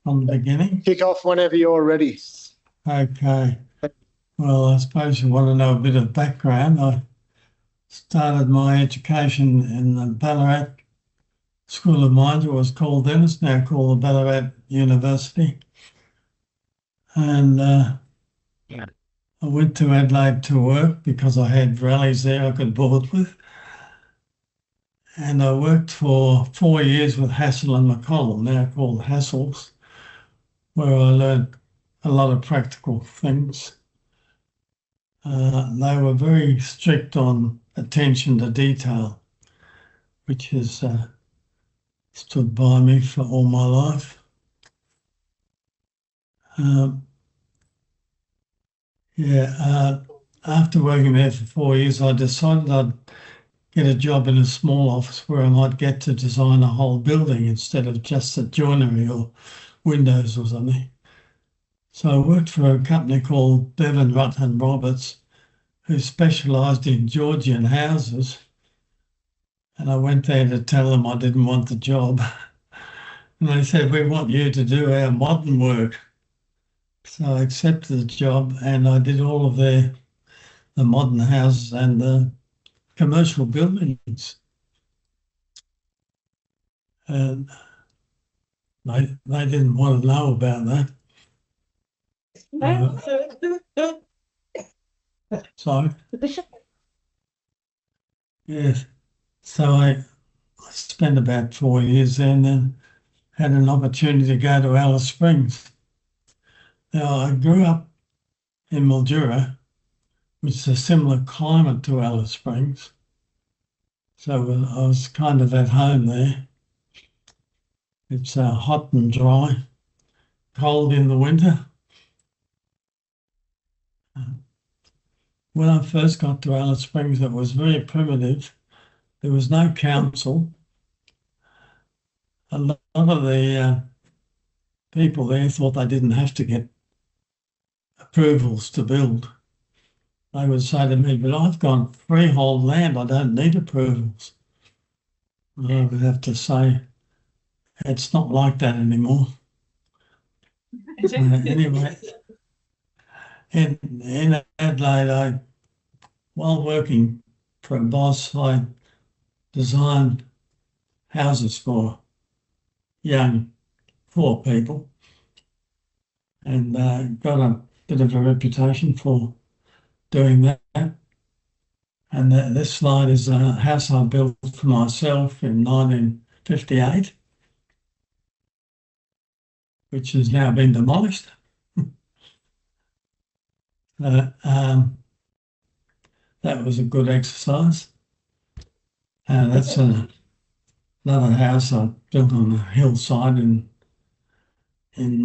from the beginning? Kick off whenever you're ready. Okay. Well, I suppose you want to know a bit of background. I started my education in the Ballarat School of Mines. It was called then. It's now called the Ballarat University. And I went to Adelaide to work because I had rallies there I could board with. And I worked for 4 years with Hassel and McConnell, now called Hassels, where I learned a lot of practical things. They were very strict on attention to detail, which has stood by me for all my life. After working there for 4 years, I decided I'd get a job in a small office where I might get to design a whole building instead of just a joinery or windows or something. So I worked for a company called Bevan Rutt and Roberts, who specialised in Georgian houses. And I went there to tell them I didn't want the job. And they said, we want you to do our modern work. So I accepted the job and I did all of the modern houses and the commercial buildings. And they didn't want to know about that. Sorry. Yes. So I spent about 4 years there and then had an opportunity to go to Alice Springs. Now, I grew up in Mildura, which is a similar climate to Alice Springs. So I was kind of at home there. It's hot and dry, cold in the winter. When I first got to Alice Springs, it was very primitive. There was no council. A lot of the people there thought they didn't have to get approvals to build. They would say to me, but I've got freehold land, I don't need approvals. And I would have to say, it's not like that anymore. Anyway, in Adelaide, while working for a boss, I designed houses for young, poor people and got a bit of a reputation for doing that. And this slide is a house I built for myself in 1958, which has now been demolished. That was a good exercise. That's another house I built on a hillside in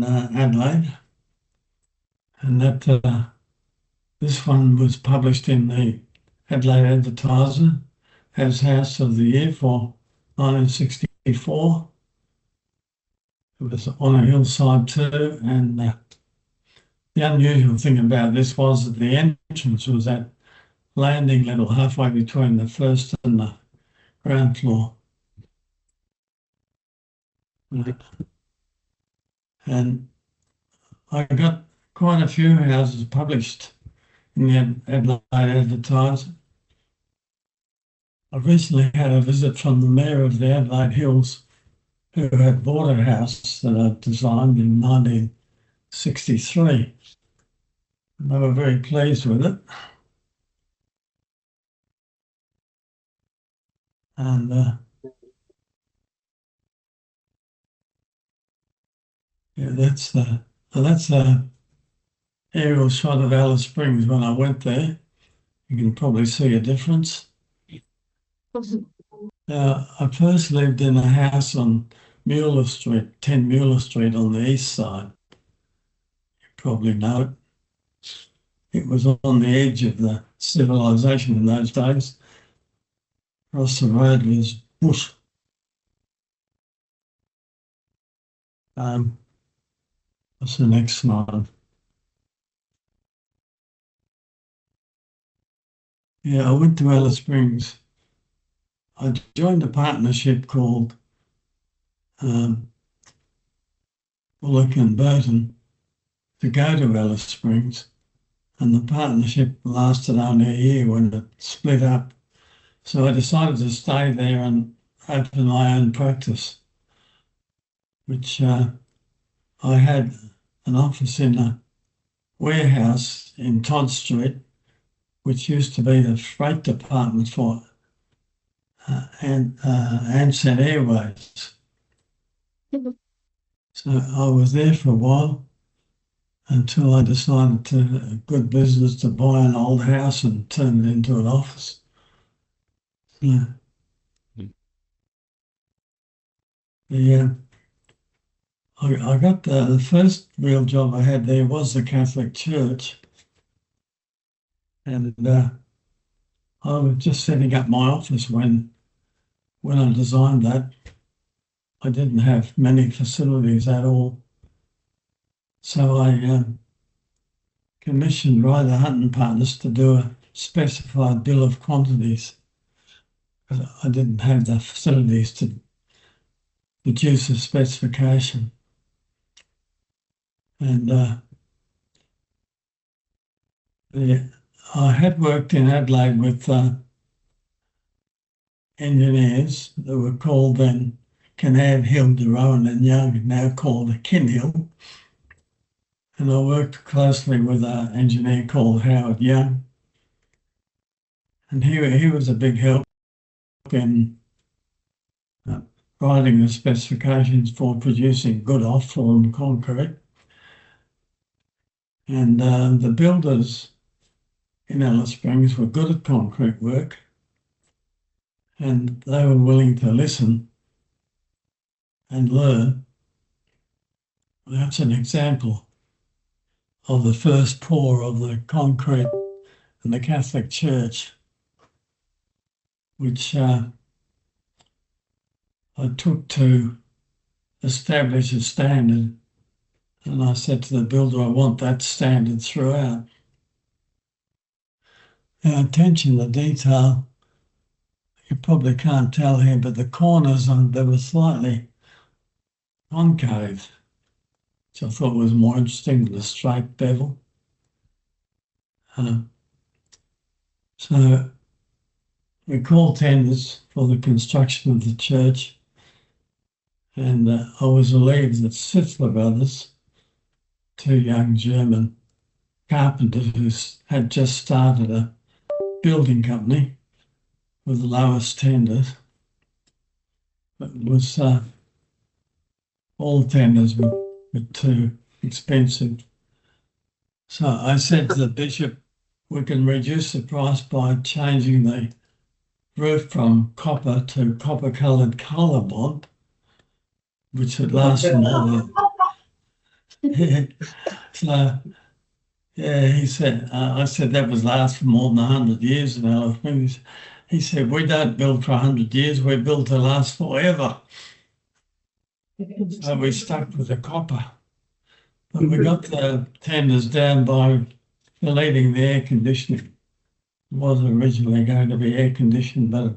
Adelaide. And that this one was published in the Adelaide Advertiser as House of the Year for 1964. It was on a hillside too, and the unusual thing about this was that the entrance was at landing level halfway between the first and the ground floor. And I got quite a few houses published in the Adelaide Advertiser. I recently had a visit from the mayor of the Adelaide Hills, who had bought a house that I designed in 1963. And they were very pleased with it. And yeah, that's the aerial shot of Alice Springs when I went there. You can probably see a difference. I first lived in a house on Mueller Street, 10 Mueller Street on the east side. You probably know it. It was on the edge of the civilization in those days. Across the road was bush. What's the next slide? Yeah, I went to Alice Springs. I joined a partnership called Bullock and Burton to go to Alice Springs, and the partnership lasted only a year when it split up. So I decided to stay there and open my own practice, which I had an office in a warehouse in Todd Street, which used to be the freight department for ANZAC Airways. So I was there for a while until I decided to good business to buy an old house and turn it into an office. Yeah. I got the first real job I had there was the Catholic Church, and I was just setting up my office when I designed that. I didn't have many facilities at all, so I commissioned Ryder Hunt and Partners to do a specified bill of quantities. I didn't have the facilities to produce a specification. And I had worked in Adelaide with engineers that were called then Kinnaird Hill, de Rowan and Young, now called Kinhill. And I worked closely with an engineer called Howard Young. And he was a big help in writing the specifications for producing good off-form concrete. And the builders in Alice Springs were good at concrete work, and they were willing to listen and learn. That's an example of the first pour of the concrete in the Catholic Church, which I took to establish a standard. And I said to the builder, I want that standard throughout. Now, attention to detail, you probably can't tell here, but the corners they were slightly concave, which I thought was more interesting than the straight bevel. So we called tenders for the construction of the church, and I was relieved that Sitzler Brothers, two young German carpenters who had just started a building company with the lowest tenders, but it was all tenders were too expensive. So I said to the bishop, we can reduce the price by changing the roof from copper to copper-coloured colour bond, which would last for more than... So, yeah, he said, I said that would last for more than 100 years. And he said, we don't build for 100 years, we build to last forever. So we stuck with the copper. But we got the tenders down by deleting the air conditioning. It was originally going to be air conditioned, but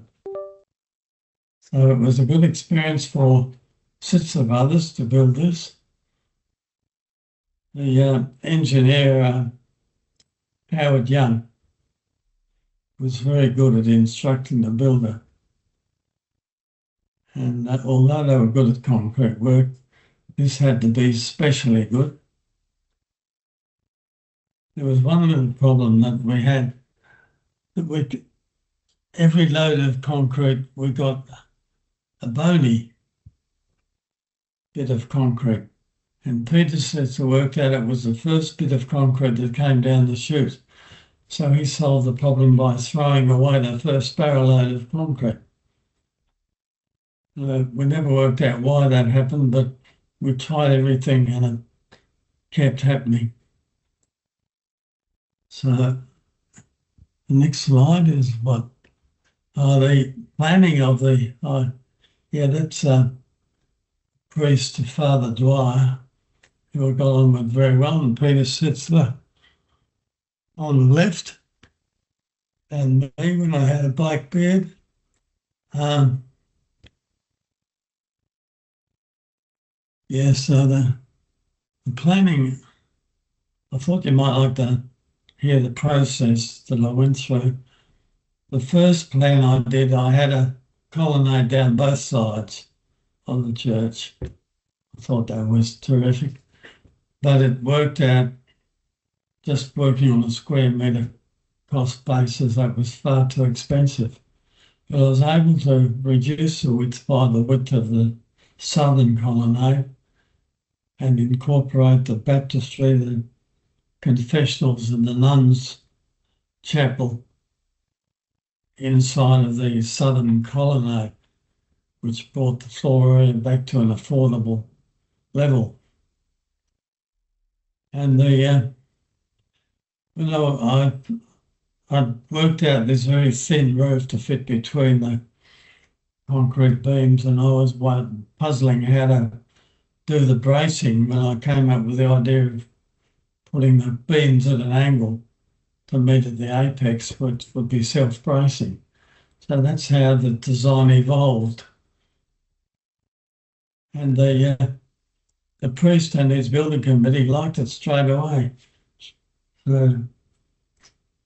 so it was a good experience for Sitzler Brothers to build this. The engineer, Howard Young, was very good at instructing the builder. And although they were good at concrete work, this had to be especially good. There was one little problem that we had, that every load of concrete, we got a bony bit of concrete. And Peter Setzer worked out it was the first bit of concrete that came down the chute. So he solved the problem by throwing away the first barrel load of concrete. We never worked out why that happened, but we tried everything and it kept happening. So the next slide is what? The planning of the, that's priest Father Dwyer, who I got on with very well, and Peter Sitzler on the left, and me when I had a black beard. So The planning, I thought you might like to hear the process that I went through. The first plan I did, I had a colonnade down both sides of the church. I thought that was terrific, but it worked out just working on a square metre cost basis, that was far too expensive. But I was able to reduce the width by the width of the southern colonnade and incorporate the baptistry, the confessionals and the nuns' chapel inside of the southern colonnade, which brought the floor area back to an affordable level. And I worked out this very thin roof to fit between the concrete beams, and I was puzzling how to do the bracing when I came up with the idea of putting the beams at an angle to meet at the apex, which would be self-bracing. So that's how the design evolved. And the priest and his building committee liked it straight away. So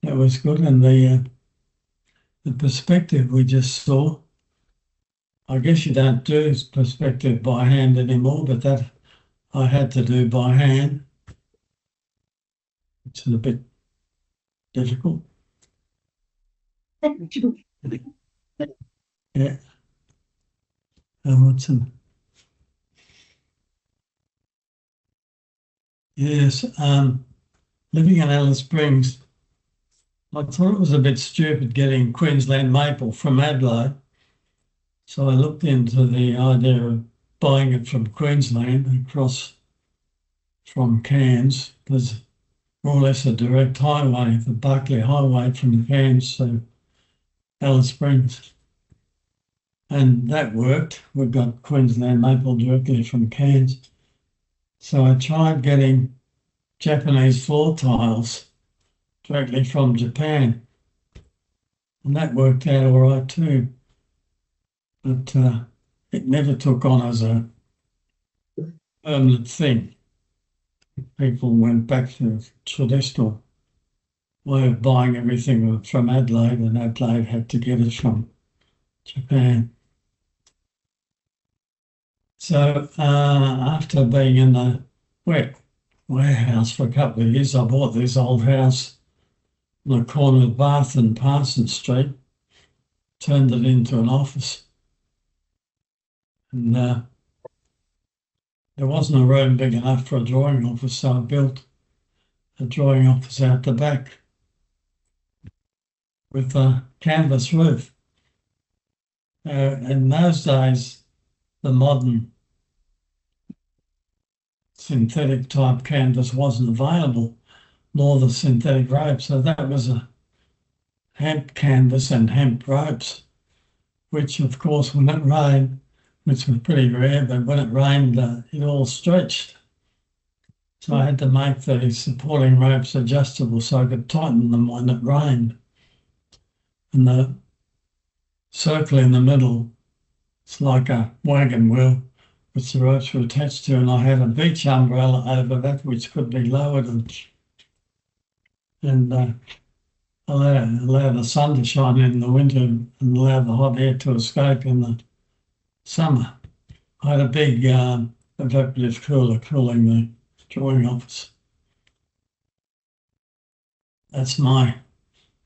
that was good. And the perspective we just saw, I guess you don't do perspective by hand anymore, but that I had to do by hand, which is a bit difficult. Yeah. What's in? Yes. Living in Alice Springs, I thought it was a bit stupid getting Queensland maple from Adelaide. So I looked into the idea of buying it from Queensland across from Cairns. There's more or less a direct highway, the Barclay Highway from Cairns to Alice Springs. And that worked. We got Queensland maple directly from Cairns. So I tried getting Japanese floor tiles directly from Japan. And that worked out all right too. But it never took on as a permanent thing. People went back to the traditional way of buying everything from Adelaide, and Adelaide had to get it from Japan. So after being in the warehouse for a couple of years, I bought this old house on the corner of Bath and Parsons Street, turned it into an office. And there wasn't a room big enough for a drawing office, so I built a drawing office out the back with a canvas roof. In those days, the modern synthetic type canvas wasn't available, nor the synthetic rope. So that was a hemp canvas and hemp ropes, which of course when it rained, which was pretty rare, but when it rained, it all stretched. So I had to make the supporting ropes adjustable so I could tighten them when it rained. And the circle in the middle, it's like a wagon wheel, which the ropes were attached to, and I had a beach umbrella over that, which could be lowered and allow the sun to shine in the winter and allow the hot air to escape in the summer. I had a big evaporative cooler cooling the drawing office. That's my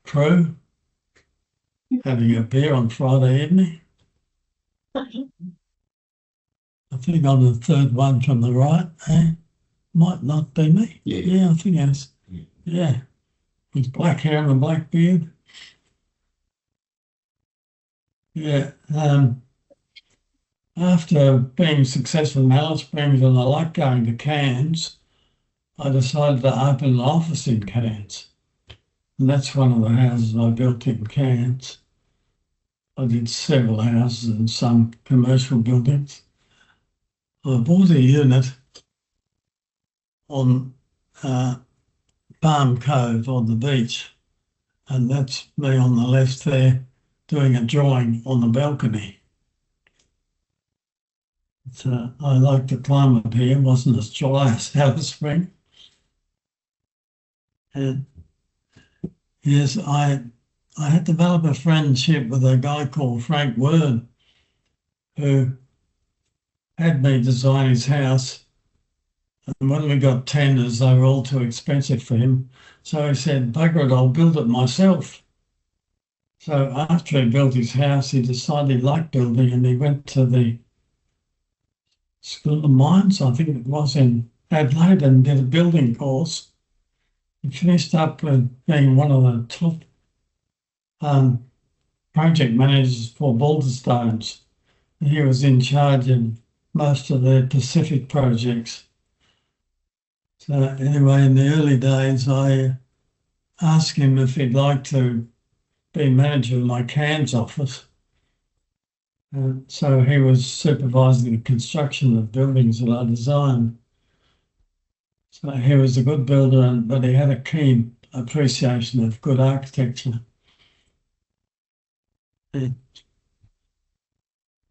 crew having a beer on Friday evening. I think I'm the third one from the right. Might not be me. Yeah, I think it's, yeah, with black hair and a black beard. Yeah. After being successful in Alice Springs and I like going to Cairns, I decided to open an office in Cairns. And that's one of the houses I built in Cairns. I did several houses and some commercial buildings. I bought a unit on Palm Cove on the beach, and that's me on the left there doing a drawing on the balcony. So I like the climate here. It wasn't as dry as Alice Spring. And yes, I had developed a friendship with a guy called Frank Word, who had me design his house. And when we got tenders, they were all too expensive for him. So he said, bugger it, I'll build it myself. So after he built his house, he decided he liked building, and he went to the School of Mines, I think it was, in Adelaide, and did a building course. He finished up with being one of the top project managers for Balderstones. He was in charge of most of the Pacific projects. So anyway, in the early days, I asked him if he'd like to be manager of my CAMS office. So he was supervising the construction of buildings that I designed. So he was a good builder, but he had a keen appreciation of good architecture. In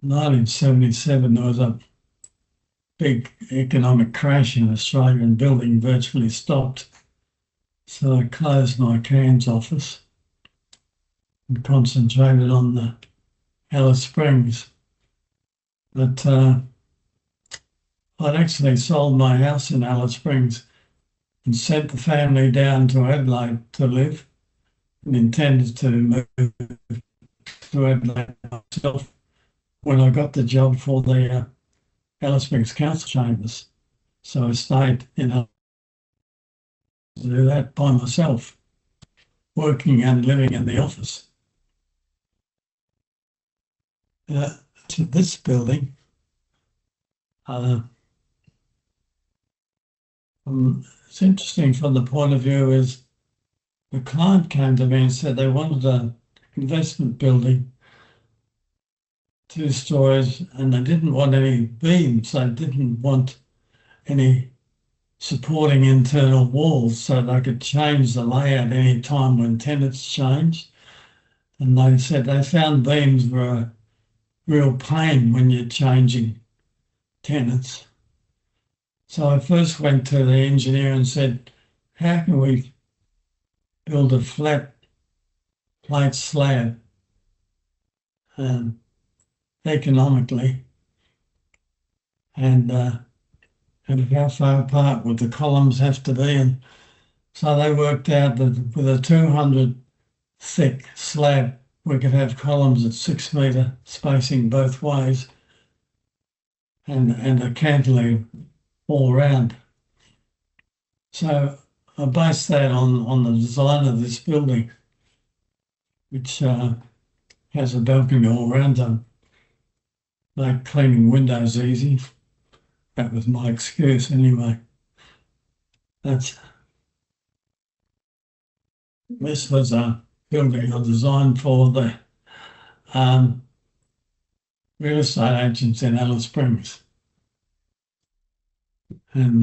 1977, there was a big economic crash in Australia and building virtually stopped. So I closed my CAMS office and concentrated on the Alice Springs. But I'd actually sold my house in Alice Springs and sent the family down to Adelaide to live, and intended to move to Adelaide myself when I got the job for the Alice Springs Council Chambers. So I stayed to do that by myself, working and living in the office. To this building, it's interesting from the point of view is the client came to me and said they wanted an investment building, 2 stories, and they didn't want any beams. They didn't want any supporting internal walls, so they could change the layout any time when tenants changed. And they said they found beams were a real pain when you're changing tenants. So I first went to the engineer and said, how can we build a flat plate slab economically, and how far apart would the columns have to be? And so they worked out that with a 200 thick slab, we could have columns at 6 metre spacing both ways, and a cantilever all around. So I based that on the design of this building, which has a balcony all around to make cleaning windows easy. That was my excuse anyway. This was a building I designed for the real estate agents in Alice Springs. And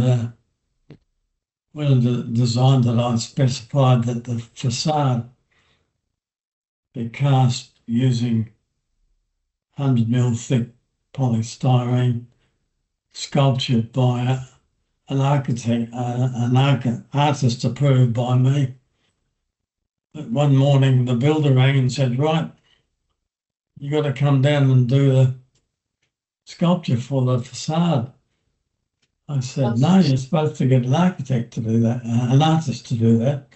one of the design that I specified that the facade be cast using 100mm thick polystyrene, sculptured by an architect, an artist approved by me. But one morning the builder rang and said, right, you got to come down and do the sculpture for the facade. I said, no, you're supposed to get an architect to do that, an artist to do that.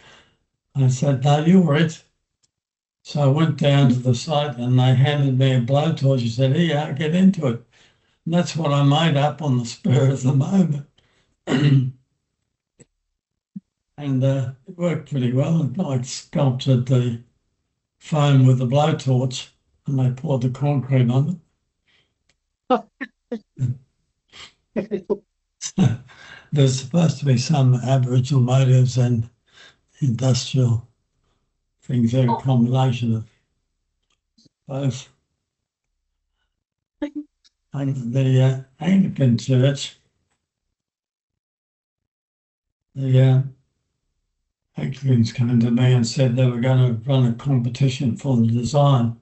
I said, no, you're it. So I went down to the site and they handed me a blowtorch and said, here, get into it. And that's what I made up on the spur of the moment. And it worked pretty well. I sculpted the foam with the blowtorch and they poured the concrete on it. There's supposed to be some Aboriginal motives and industrial things there, a combination of both. And the Anglican Church, the Anglicans came to me and said they were going to run a competition for the design,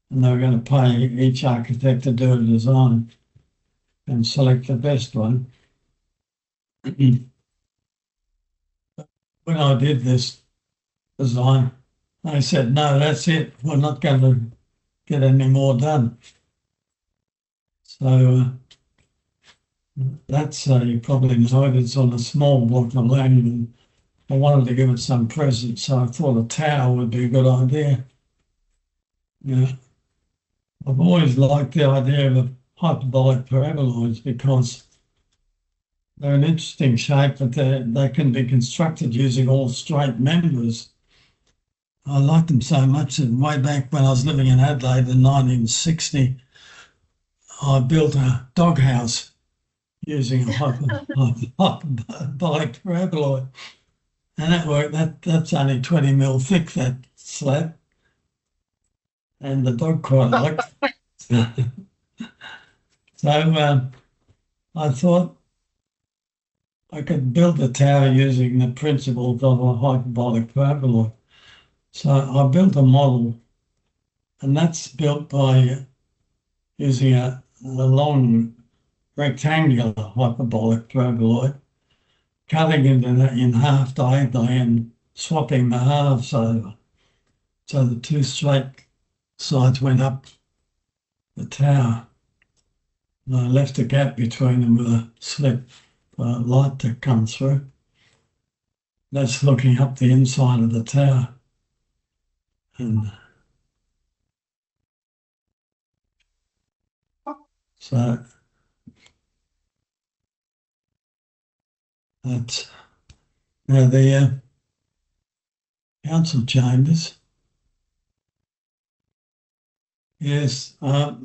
and they were going to pay each architect to do a design. and select the best one. When I did this design, they said, no, that's it. We're not going to get any more done. So that's, you probably know it, it's on a small block of land, and I wanted to give it some presence, so I thought a tower would be a good idea. Yeah. I've always liked the idea of hyperbolic paraboloids because they're an interesting shape, but they can be constructed using all straight members. I liked them so much that way back when I was living in Adelaide in 1960, I built a doghouse using a hyperbolic paraboloid. And that worked. That's only 20 mil thick, that slab. And the dog quite liked it. So I thought I could build the tower using the principles of a hyperbolic paraboloid. So I built a model, and that's built by using a long rectangular hyperbolic paraboloid, cutting it in half diagonally and swapping the halves over. So the two straight sides went up the tower. And I left a gap between them with a slit for light to come through. That's looking up the inside of the tower. And so that's now the council chambers. Yes, I'd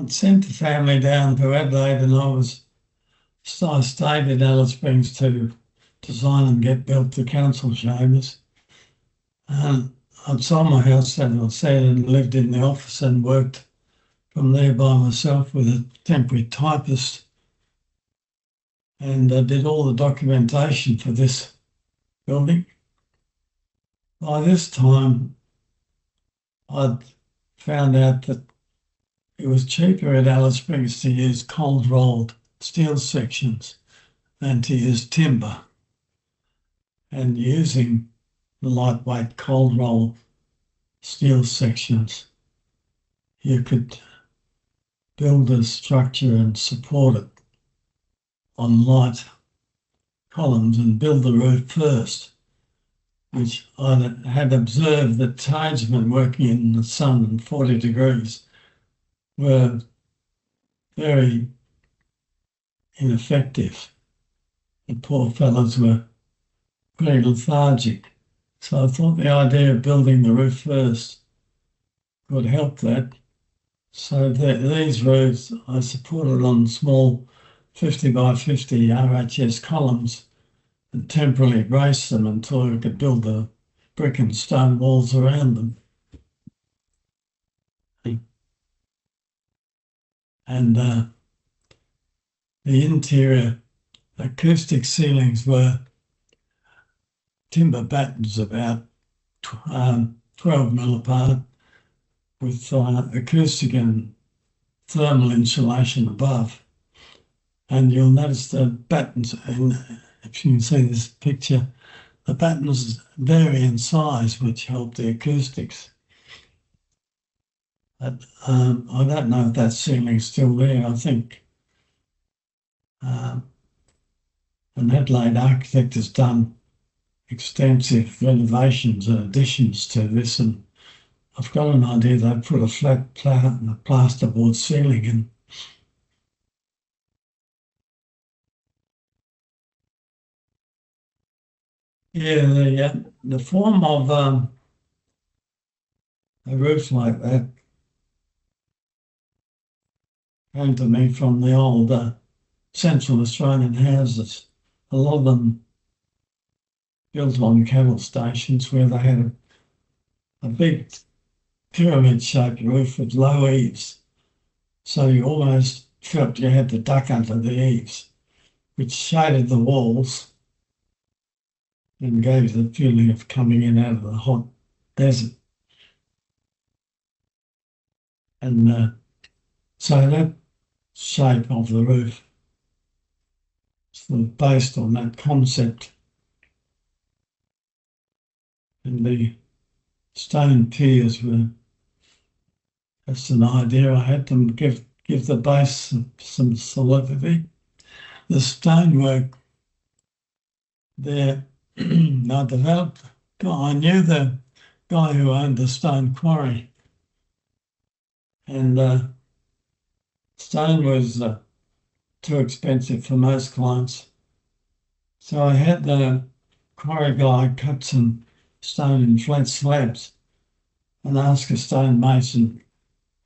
sent the family down to Adelaide, and I stayed in Alice Springs to design and get built the council chambers. I'd sold my house, as I said, and lived in the office and worked from there by myself with a temporary typist. And I did all the documentation for this building. By this time, I'd found out that it was cheaper at Alice Springs to use cold rolled steel sections than to use timber. And using the lightweight cold rolled steel sections, you could build a structure and support it on light columns and build the roof first, which I had observed that tradesmen working in the sun and 40 degrees were very ineffective. The poor fellows were pretty lethargic. So I thought the idea of building the roof first would help that. So these roofs I supported on small 50 by 50 RHS columns and temporarily braced them until I could build the brick and stone walls around them. And the interior acoustic ceilings were timber battens about 12 mil apart with acoustic and thermal insulation above. And you'll notice the battens, and if you can see this picture, the battens vary in size, which help the acoustics. But I don't know if that ceiling's still there. I think an Adelaide architect has done extensive renovations and additions to this, and I've got an idea they put a flat plasterboard ceiling in. Yeah, the form of a roof like that came to me from the old Central Australian houses. A lot of them built on cattle stations where they had a big pyramid-shaped roof with low eaves. So you almost felt you had to duck under the eaves, which shaded the walls and gave the feeling of coming in out of the hot desert. And so that shape of the roof. So based on that concept. And the stone piers were just an idea I had to give the base some solidity. The stonework there, I developed, I knew the guy who owned the stone quarry, and stone was too expensive for most clients. So I had the quarry guy cut some stone in flat slabs and asked a stonemason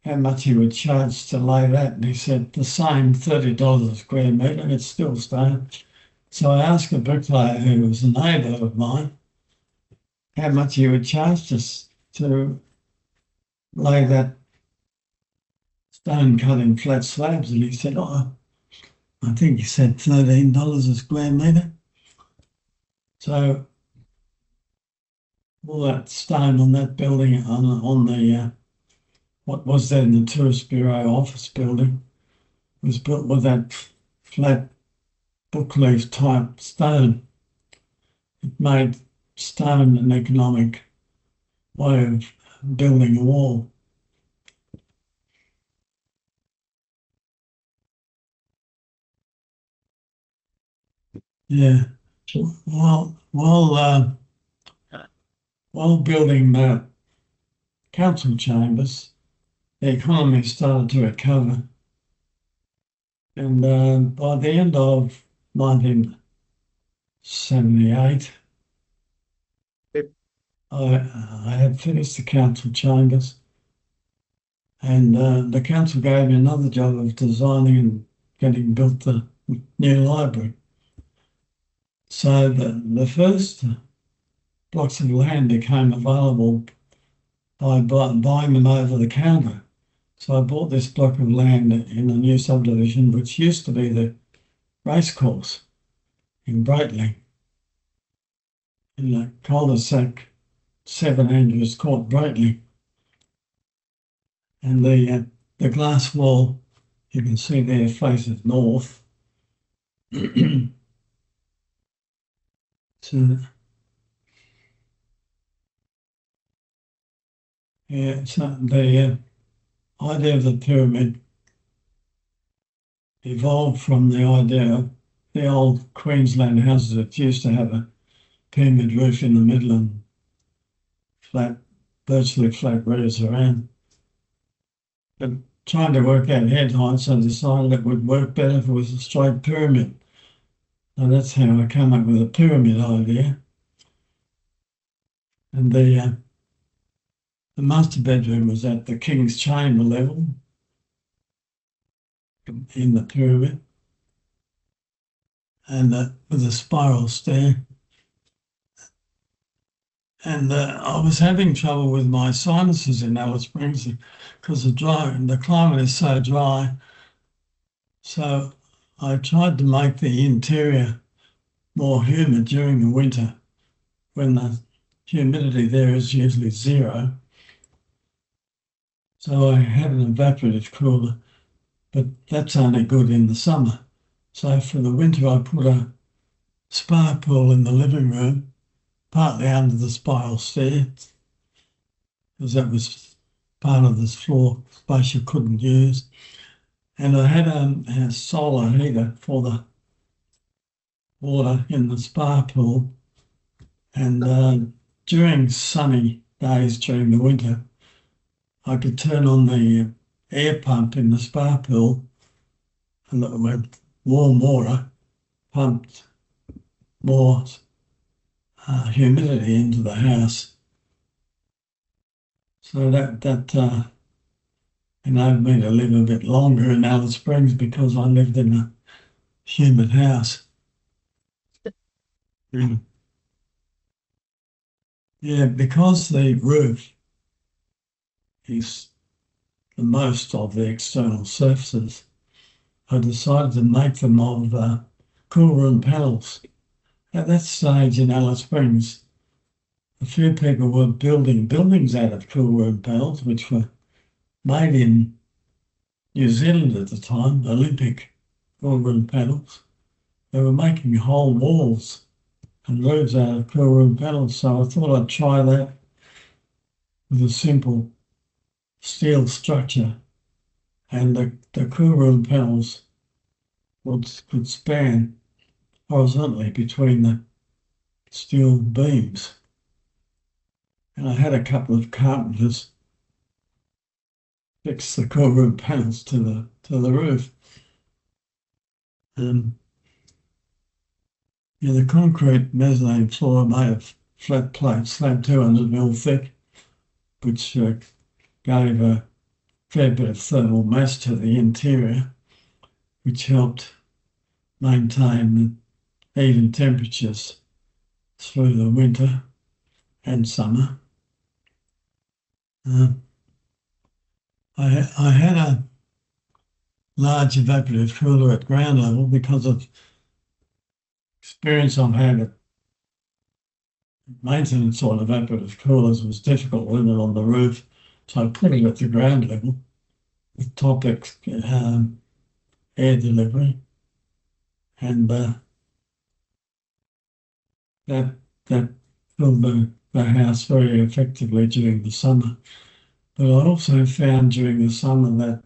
how much he would charge to lay that. And he said, the same, $30 a square metre, it's still stone. So I asked a bricklayer who was a neighbour of mine how much he would charge us to lay that stone cut in flat slabs. And he said, oh, I think he said $13 a square metre. So all that stone on that building, on the what was then the Tourist Bureau office building, was built with that flat bookleaf type stone. It made stone an economic way of building a wall. Yeah. While building the council chambers, the economy started to recover. And by the end of 1978, I had finished the council chambers, and the council gave me another job of designing and getting built the new library. So the first blocks of land became available by buying them over the counter. So I bought this block of land in a new subdivision, which used to be the racecourse in Braitling, in the cul-de-sac 7 Andrews Court, Braitling. And the glass wall, you can see there, faces north. So, yeah, so the idea of the pyramid evolved from the idea of the old Queensland houses that used to have a pyramid roof in the middle and virtually flat roofs around. But trying to work out head heights, I decided it would work better if it was a straight pyramid. And that's how I came up with a pyramid idea. And the master bedroom was at the King's Chamber level in the pyramid, and with a spiral stair. And I was having trouble with my sinuses in Alice Springs because the climate is so dry. So I tried to make the interior more humid during the winter when the humidity there is usually 0. So I had an evaporative cooler, but that's only good in the summer. So for the winter, I put a spa pool in the living room, partly under the spiral stair, because that was part of this floor space you couldn't use. And I had a solar heater for the water in the spa pool. And during sunny days during the winter, I could turn on the air pump in the spa pool, and with warm water pumped more humidity into the house. So that enabled me to live a bit longer in Alice Springs because I lived in a humid house. Yeah, because the roof is the most of the external surfaces, I decided to make them of cool room panels. At that stage in Alice Springs, a few people were building buildings out of cool room panels, which were made in New Zealand at the time, Olympic cool room panels. They were making whole walls and roofs out of cool room panels. So I thought I'd try that with a simple steel structure, and the cool room panels could span horizontally between the steel beams. And I had a couple of carpenters fix the cool room panels to the roof. Yeah, the concrete mezzanine floor made of flat plate, slab 200mm thick, which gave a fair bit of thermal mass to the interior, which helped maintain the even temperatures through the winter and summer. I had a large evaporative cooler at ground level because of experience I've had at maintenance on evaporative coolers was difficult when they're on the roof. So I put it at the ground level with top air delivery, and that filled the house very effectively during the summer. But I also found during the summer that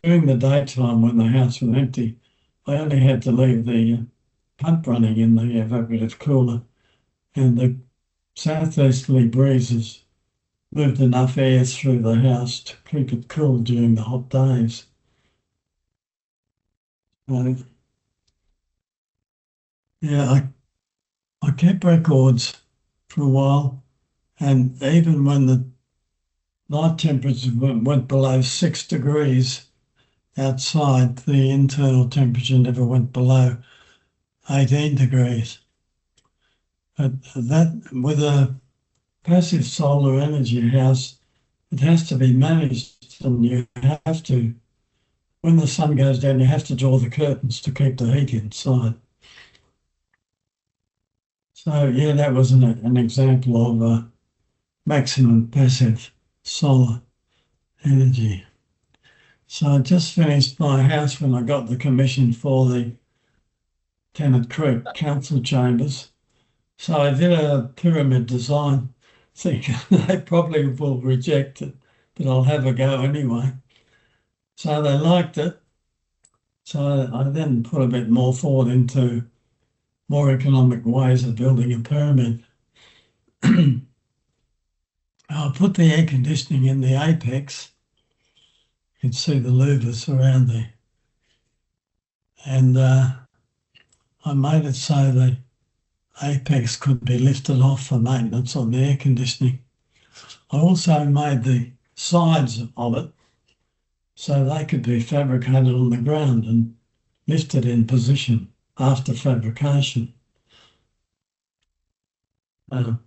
during the daytime when the house was empty, I only had to leave the pump running in the evaporative cooler, and the southeasterly breezes moved enough air through the house to keep it cool during the hot days. Yeah, I kept records for a while, and even when the night temperature went below 6 degrees outside, the internal temperature never went below 18 degrees. But that, with a passive solar energy house, it has to be managed, and you have to, when the sun goes down, you have to draw the curtains to keep the heat inside. So yeah, that was an example of maximum passive solar energy. So I just finished my house when I got the commission for the Tennant Creek Council Chambers. So I did a pyramid design, thinking they probably will reject it, but I'll have a go anyway. So they liked it. So I then put a bit more thought into more economic ways of building a pyramid. I'll put the air conditioning in the apex. You can see the louvers around there. And I made it so the apex could be lifted off for maintenance on the air conditioning. I also made the sides of it so they could be fabricated on the ground and lifted in position after fabrication. Yeah,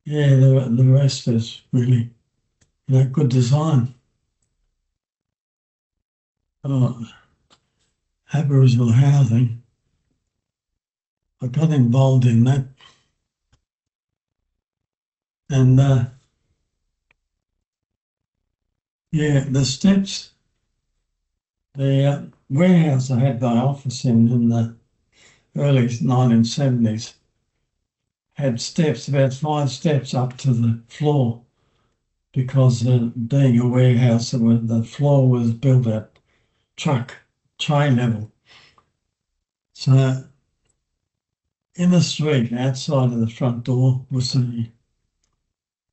the rest is really, good design. Aboriginal housing. I got involved in that, and yeah, the steps, the warehouse I had my office in the early 1970s had steps, about 5 steps up to the floor, because being a warehouse, the floor was built at tray level. So in the street outside of the front door was a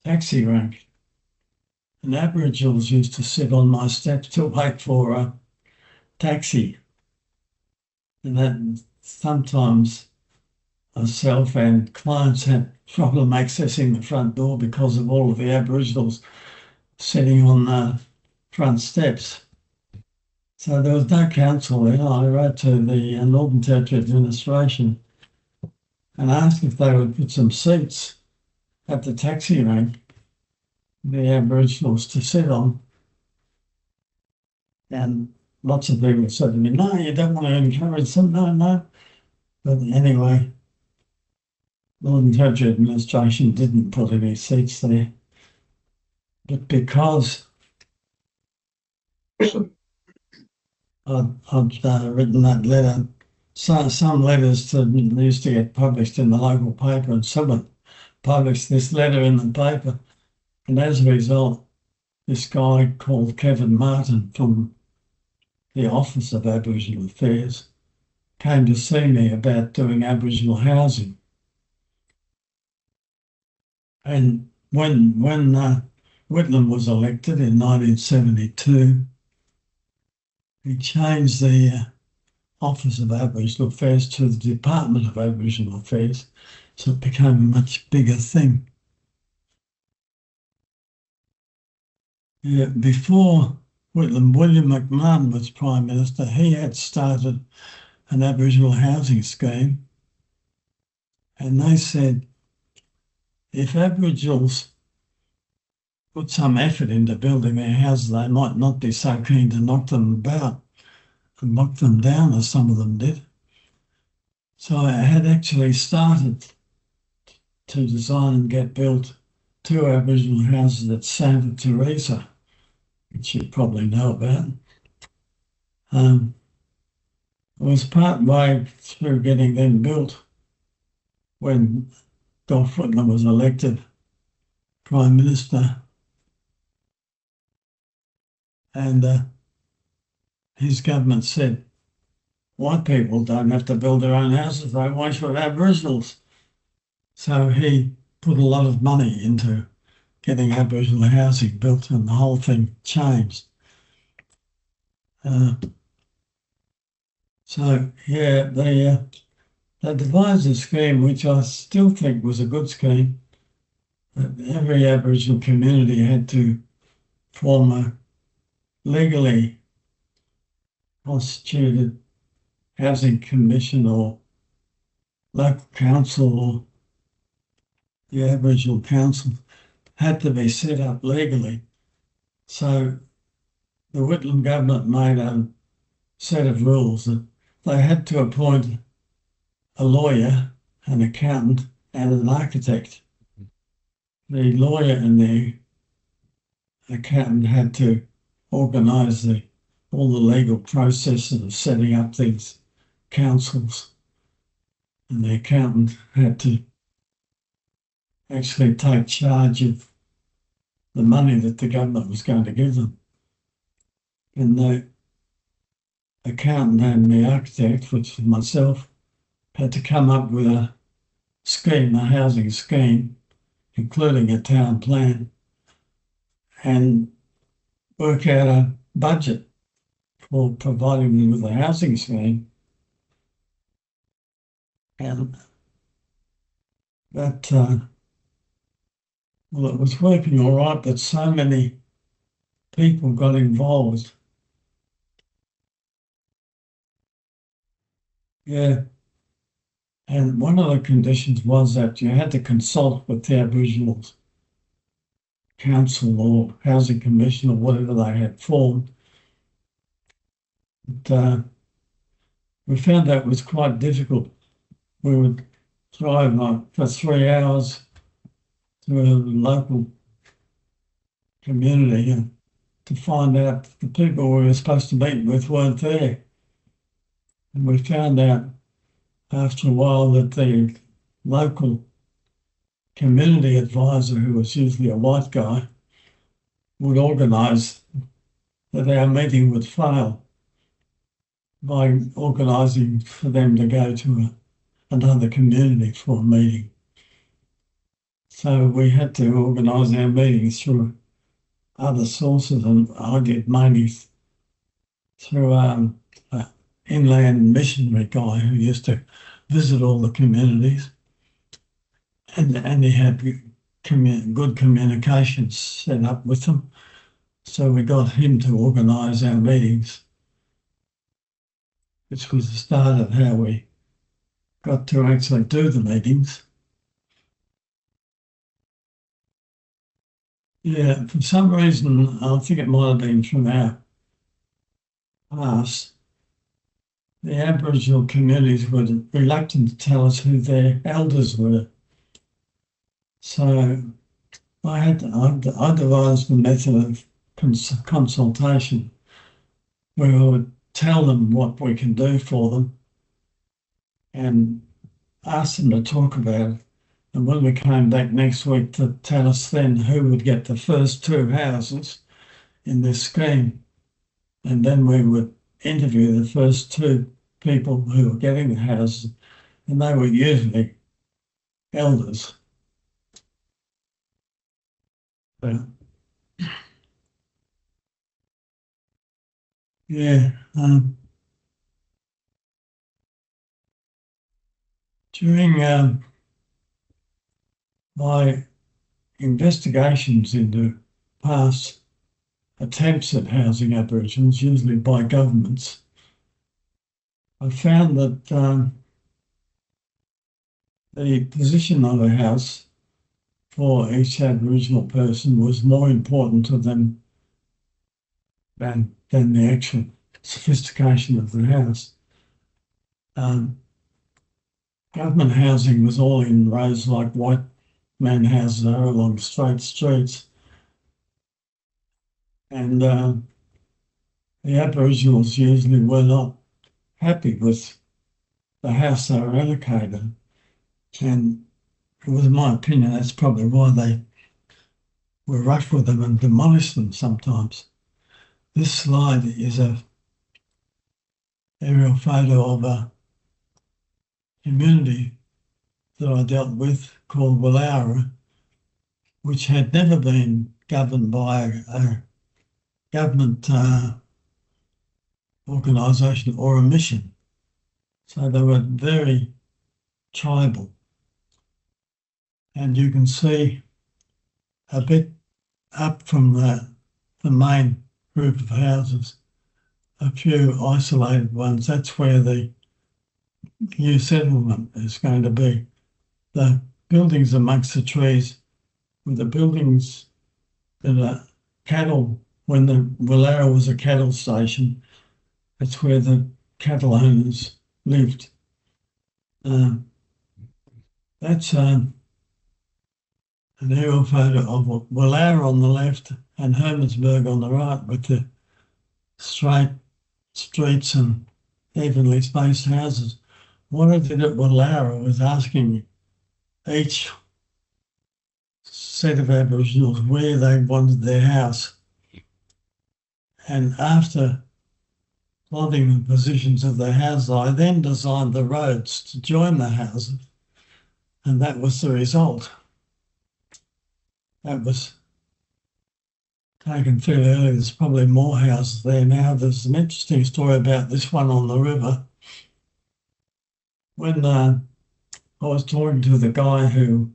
taxi rank. And Aboriginals used to sit on my steps to wait for a taxi. And that sometimes myself and clients had problem accessing the front door because of all of the Aboriginals sitting on the front steps. So there was no council there. I wrote to the Northern Territory Administration and asked if they would put some seats at the taxi rank for the Aboriginals to sit on. And lots of people said to me, no, you don't want to encourage them. No. But anyway, Northern Territory Administration didn't put any seats there. But because I'd written that letter, some letters used to get published in the local paper, and someone published this letter in the paper. And as a result, this guy called Kevin Martin from the Office of Aboriginal Affairs came to see me about doing Aboriginal housing. And when Whitlam was elected in 1972, he changed the Office of Aboriginal Affairs to the Department of Aboriginal Affairs, so it became a much bigger thing. Yeah, before Whitlam, William McMahon was Prime Minister. He had started an Aboriginal housing scheme, and they said if Aboriginals put some effort into building their houses, they might not be so keen to knock them about and knock them down as some of them did. So I had actually started to design and get built 2 Aboriginal houses at Santa Teresa, which you probably know about. I was part way through getting them built when Dolph Whitlam was elected Prime Minister, and his government said, white people don't have to build their own houses, why should Aboriginals? So he put a lot of money into getting Aboriginal housing built, and the whole thing changed. So yeah, they devised a scheme which I still think was a good scheme. That every Aboriginal community had to form a legally constituted housing commission or local council, or the Aboriginal council had to be set up legally. So the Whitlam government made a set of rules that they had to appoint a lawyer, an accountant, and an architect. The lawyer and the accountant had to organise all the legal processes of setting up these councils, and the accountant had to actually take charge of the money that the government was going to give them. And the accountant and the architect, which was myself, had to come up with a scheme, a housing scheme, including a town plan, and work out a budget for providing them with a housing scheme. And that, well, it was working all right, but so many people got involved. Yeah. And one of the conditions was that you had to consult with the Aboriginal Council or Housing Commission or whatever they had formed. But, we found that was quite difficult. We would drive for 3 hours to a local community to find out the people we were supposed to meet with weren't there. And we found out after a while that the local community advisor, who was usually a white guy, would organise that our meeting would fail by organising for them to go to another community for a meeting. So we had to organise our meetings through other sources, and I did mainly through an inland missionary guy who used to visit all the communities, and he had good communications set up with them. So we got him to organise our meetings, which was the start of how we got to actually do the meetings. Yeah, for some reason, I think it might have been from our past, the Aboriginal communities were reluctant to tell us who their elders were. So I devised a method of consultation where I would tell them what we can do for them and ask them to talk about it. And when we came back next week to tell us then who would get the first two houses in this scheme, and then we would interview the first two people who were getting the houses, and they were usually elders. But, yeah. During my investigations into past attempts at housing Aboriginals, usually by governments, I found that the position of a house for each Aboriginal person was more important to them than the actual sophistication of the house. Government housing was all in rows like white man houses are along straight streets. And the Aboriginals usually were not happy with the house they were allocated. And it was my opinion that's probably why they were rough with them and demolished them sometimes. This slide is an aerial photo of a community that I dealt with called Willaura, which had never been governed by a government organisation or a mission. So they were very tribal. And you can see a bit up from the main group of houses, a few isolated ones. That's where the new settlement is going to be. The buildings amongst the trees were the buildings that are cattle, when the Willaura was a cattle station, that's where the cattle owners lived. That's an aerial photo of Willaura on the left and Hermannsburg on the right, with the straight streets and evenly spaced houses. What I did at Willaura was asking each set of Aboriginals where they wanted their house. And after plotting the positions of the houses, I then designed the roads to join the houses. And that was the result. That was taken fairly early. There's probably more houses there now. There's an interesting story about this one on the river. When I was talking to the guy who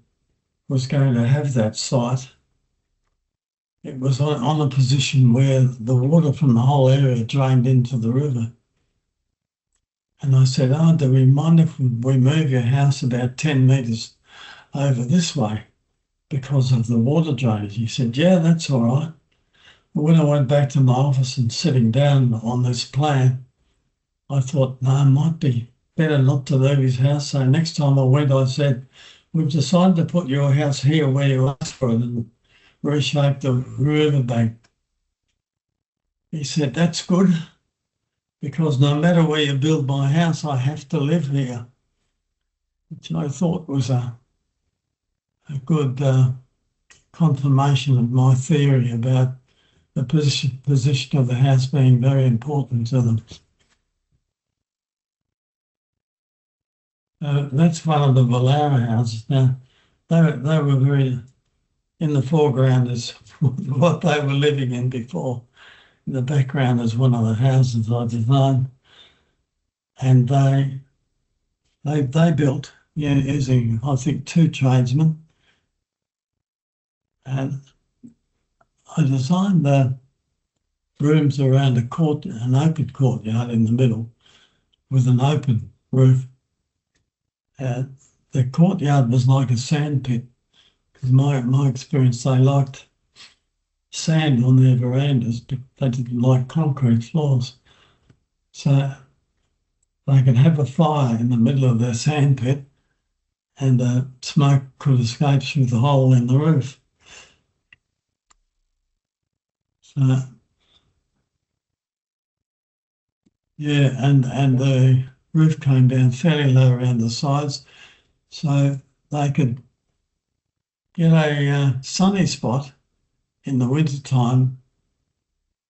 was going to have that site, it was on a position where the water from the whole area drained into the river. And I said, do we mind if we move your house about 10 metres over this way because of the water drainage? He said, yeah, that's all right. But when I went back to my office and sitting down on this plan, I thought, no, it might be better not to leave his house. So next time I went, I said, we've decided to put your house here where you asked for it and reshape the riverbank. He said, that's good, because no matter where you build my house, I have to live here, which I thought was a good confirmation of my theory about the position of the house being very important to them. That's one of the Willaura houses. Now, they were very in the foreground is what they were living in before. In the background is one of the houses I designed, and they built using, I think, 2 tradesmen, and I designed the rooms around an open courtyard in the middle with an open roof. The courtyard was like a sand pit, because my experience, they liked sand on their verandas, but they didn't like concrete floors. So they could have a fire in the middle of their sand pit and smoke could escape through the hole in the roof. Uh, yeah, and the roof came down fairly low around the sides, so they could get a sunny spot in the winter time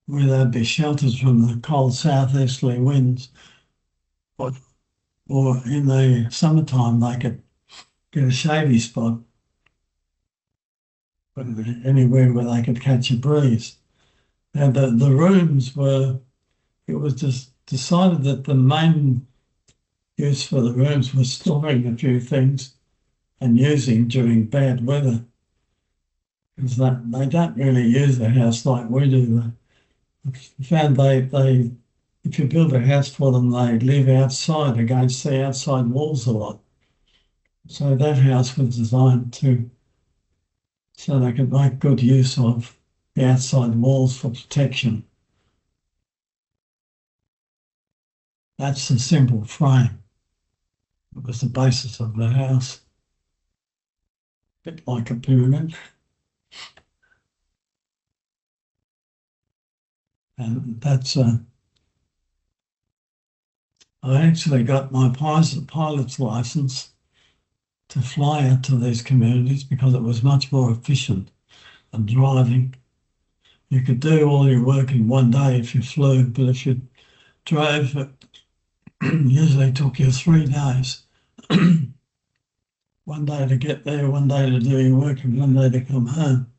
where they'd be sheltered from the cold southeasterly winds, or, or in the summertime they could get a shady spot anywhere where they could catch a breeze. Now the rooms were, it was just decided that the main use for the rooms was storing a few things and using during bad weather, because they don't really use the house like we do. I found they if you build a house for them, they live outside against the outside walls a lot. So that house was designed so they could make good use of the outside walls for protection. That's the simple frame. It was the basis of the house. A bit like a pyramid. And that's I actually got my pilot's license to fly out to these communities because it was much more efficient than driving. You could do all your work in one day if you flew, but if you drove, it usually took you 3 days. 1 day to get there, 1 day to do your work, and 1 day to come home.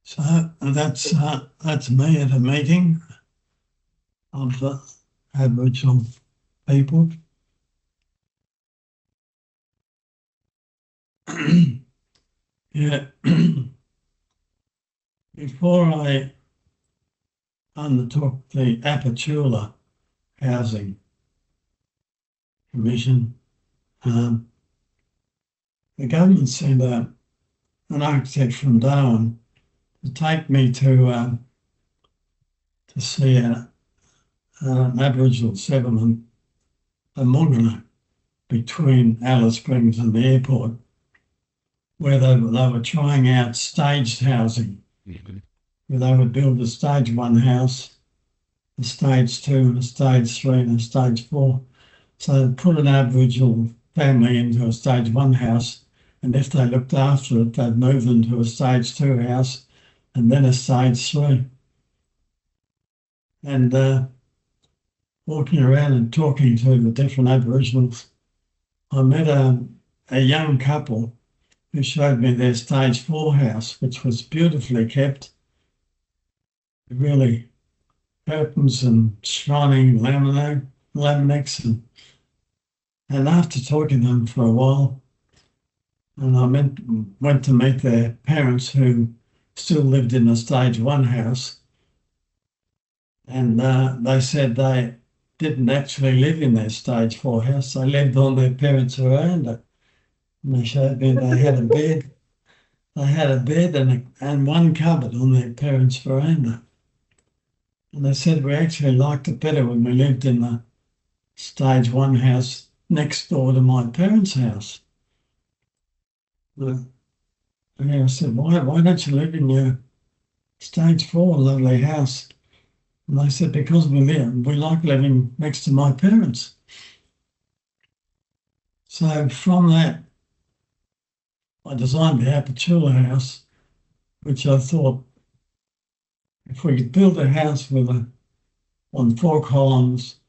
So that's me at a meeting of Aboriginal people. Yeah. Before I undertook the Apatula Housing Commission, the government sent an architect from Darwin to take me to see an Aboriginal settlement, a Mungana, between Alice Springs and the airport, where they were trying out staged housing, where they would build a stage 1 house, a stage 2, and a stage 3, and a stage 4. So they'd put an Aboriginal family into a stage 1 house, and if they looked after it, they'd move them to a stage 2 house and then a stage 3. And walking around and talking to the different Aboriginals, I met a young couple who showed me their stage 4 house, which was beautifully kept, really curtains and shining laminates. And after talking to them for a while, and I went to meet their parents who still lived in the stage 1 house, and they said they didn't actually live in their stage 4 house. They lived on their parents' veranda. And they showed me they had a bed. They had a bed and one cupboard on their parents' veranda. And they said we actually liked it better when we lived in the stage 1 house next door to my parents' house. And I said, why don't you live in your stage 4 lovely house? And they said, because we like living next to my parents. So from that, I designed the Apatula house, which I thought if we could build a house on 4 columns,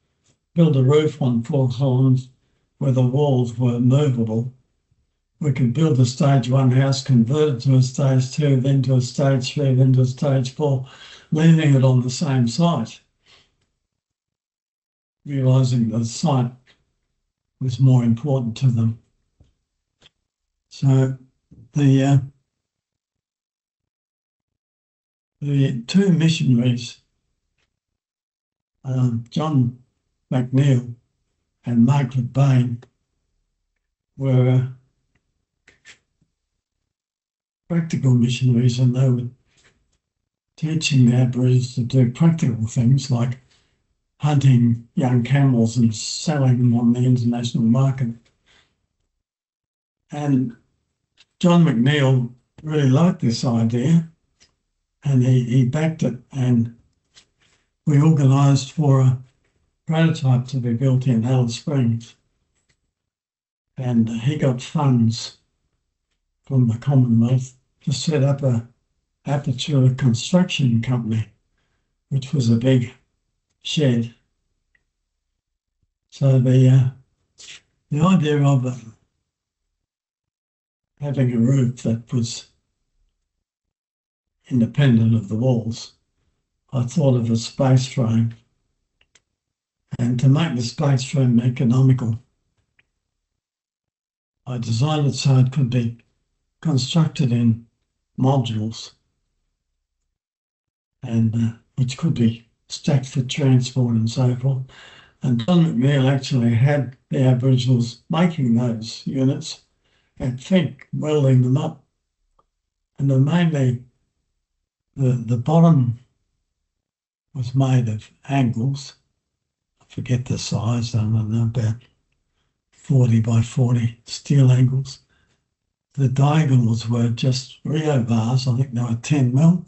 build a roof on 4 columns where the walls were movable, we could build a stage 1 house, convert it to a stage 2, then to a stage 3, then to a stage 4, leaving it on the same site, realising the site was more important to them. So the 2 missionaries, John McNeil and Margaret Bain, were practical missionaries, and they were teaching the Aborigines to do practical things like hunting young camels and selling them on the international market. And John McNeill really liked this idea, and he backed it, and we organised for a prototype to be built in Alice Springs. And he got funds from the Commonwealth to set up a aperture construction company, which was a big shed. So the idea of having a roof that was independent of the walls, I thought of a space frame. And to make the space frame economical, I designed it so it could be constructed in modules, and which could be stacked for transport and so forth. And John McNeill actually had the Aboriginals making those units and welding them up. And then mainly the bottom was made of angles. I forget the size, I don't know, about 40 by 40 steel angles. The diagonals were just Rio bars, I think they were 10 mil,